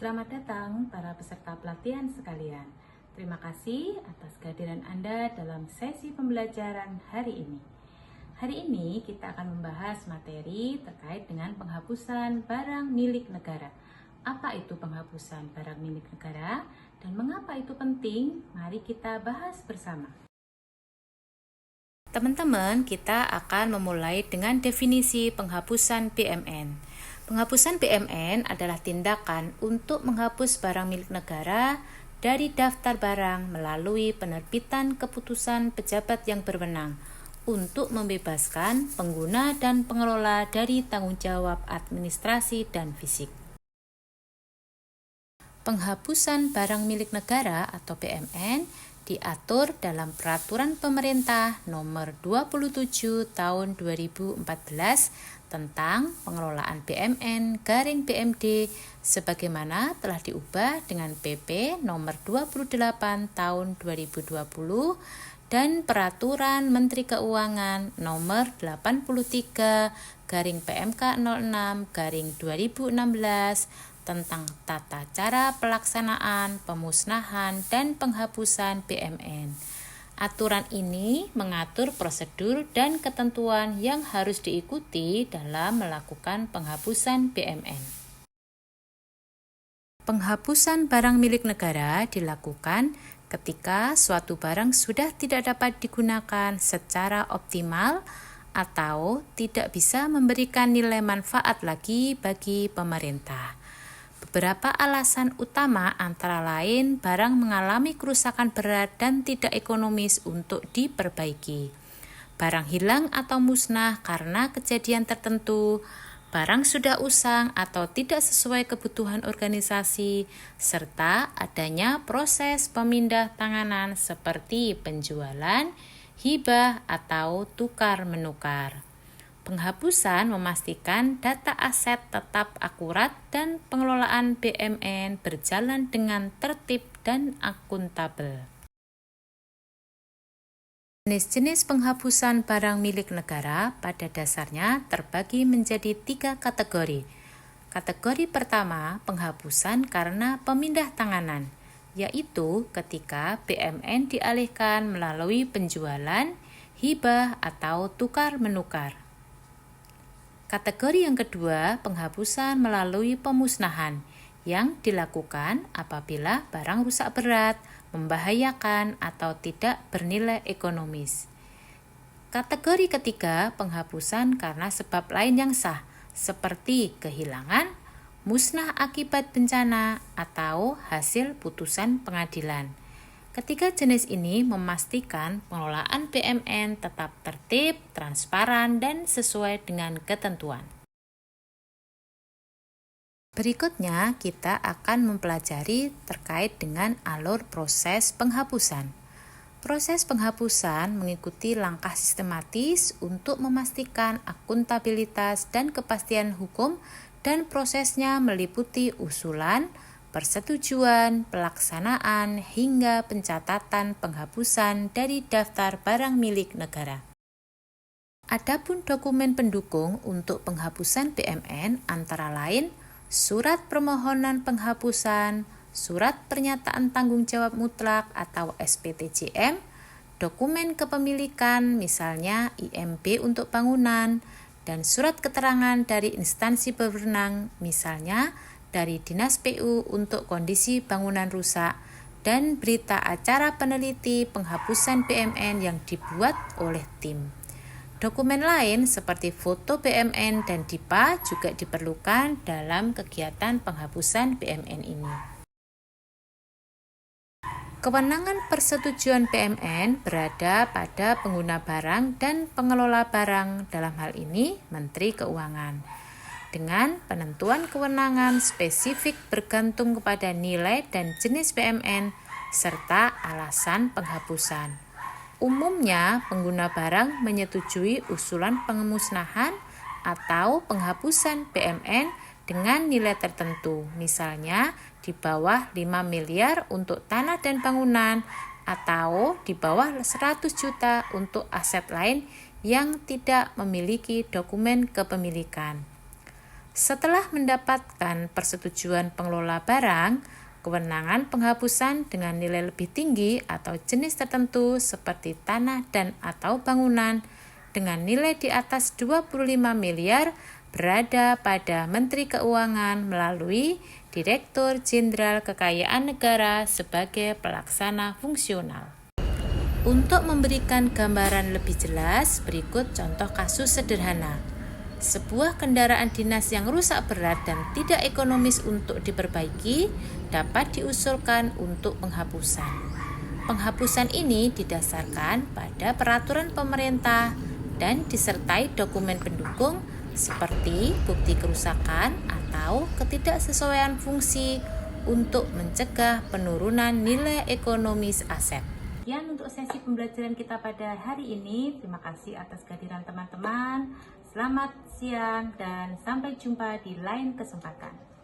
Selamat datang para peserta pelatihan sekalian. Terima kasih atas kehadiran Anda dalam sesi pembelajaran hari ini. Hari ini kita akan membahas materi terkait dengan penghapusan barang milik negara. Apa itu penghapusan barang milik negara dan mengapa itu penting? Mari kita bahas bersama. Teman-teman, kita akan memulai dengan definisi penghapusan BMN. Penghapusan BMN adalah tindakan untuk menghapus barang milik negara dari daftar barang melalui penerbitan keputusan pejabat yang berwenang untuk membebaskan pengguna dan pengelola dari tanggung jawab administrasi dan fisik. Penghapusan barang milik negara atau BMN diatur dalam Peraturan Pemerintah Nomor 27 Tahun 2014 tentang pengelolaan BMN/BMD sebagaimana telah diubah dengan PP Nomor 28 Tahun 2020 dan Peraturan Menteri Keuangan Nomor 83/PMK 06/2016 tentang tata cara pelaksanaan, pemusnahan, dan penghapusan BMN. Aturan ini mengatur prosedur dan ketentuan yang harus diikuti dalam melakukan penghapusan BMN. Penghapusan barang milik negara dilakukan ketika suatu barang sudah tidak dapat digunakan secara optimal atau tidak bisa memberikan nilai manfaat lagi bagi pemerintah. Beberapa alasan utama antara lain barang mengalami kerusakan berat dan tidak ekonomis untuk diperbaiki. Barang hilang atau musnah karena kejadian tertentu, barang sudah usang atau tidak sesuai kebutuhan organisasi, serta adanya proses pemindah tanganan seperti penjualan, hibah, atau tukar-menukar. Penghapusan memastikan data aset tetap akurat dan pengelolaan BMN berjalan dengan tertib dan akuntabel. Jenis-jenis penghapusan barang milik negara pada dasarnya terbagi menjadi 3 kategori. Kategori pertama, penghapusan karena pemindah tanganan, yaitu ketika BMN dialihkan melalui penjualan, hibah, atau tukar-menukar. Kategori yang kedua, penghapusan melalui pemusnahan yang dilakukan apabila barang rusak berat, membahayakan, atau tidak bernilai ekonomis. Kategori ketiga, penghapusan karena sebab lain yang sah, seperti kehilangan, musnah akibat bencana, atau hasil putusan pengadilan. Ketiga jenis ini memastikan pengelolaan BMN tetap tertib, transparan, dan sesuai dengan ketentuan. Berikutnya, kita akan mempelajari terkait dengan alur proses penghapusan. Proses penghapusan mengikuti langkah sistematis untuk memastikan akuntabilitas dan kepastian hukum, dan prosesnya meliputi usulan, persetujuan, pelaksanaan, hingga pencatatan penghapusan dari daftar barang milik negara. Adapun dokumen pendukung untuk penghapusan BMN antara lain surat permohonan penghapusan, surat pernyataan tanggung jawab mutlak atau SPTJM, dokumen kepemilikan misalnya IMB untuk bangunan, dan surat keterangan dari instansi berwenang misalnya dari Dinas PU untuk kondisi bangunan rusak, dan berita acara peneliti penghapusan BMN yang dibuat oleh tim. Dokumen lain seperti foto BMN dan DIPA juga diperlukan dalam kegiatan penghapusan BMN ini. Kewenangan persetujuan BMN berada pada pengguna barang dan pengelola barang, dalam hal ini Menteri Keuangan, dengan penentuan kewenangan spesifik bergantung kepada nilai dan jenis BMN serta alasan penghapusan. Umumnya, pengguna barang menyetujui usulan pemusnahan atau penghapusan BMN dengan nilai tertentu, misalnya di bawah 5 miliar untuk tanah dan bangunan atau di bawah 100 juta untuk aset lain yang tidak memiliki dokumen kepemilikan. Setelah mendapatkan persetujuan pengelola barang, kewenangan penghapusan dengan nilai lebih tinggi atau jenis tertentu seperti tanah dan atau bangunan dengan nilai di atas 25 miliar berada pada Menteri Keuangan melalui Direktur Jenderal Kekayaan Negara sebagai pelaksana fungsional. Untuk memberikan gambaran lebih jelas, berikut contoh kasus sederhana. Sebuah kendaraan dinas yang rusak berat dan tidak ekonomis untuk diperbaiki dapat diusulkan untuk penghapusan. Penghapusan ini didasarkan pada peraturan pemerintah dan disertai dokumen pendukung seperti bukti kerusakan atau ketidaksesuaian fungsi untuk mencegah penurunan nilai ekonomis aset. Sekian untuk sesi pembelajaran kita pada hari ini. Terima kasih atas kehadiran teman-teman. Selamat siang dan sampai jumpa di lain kesempatan.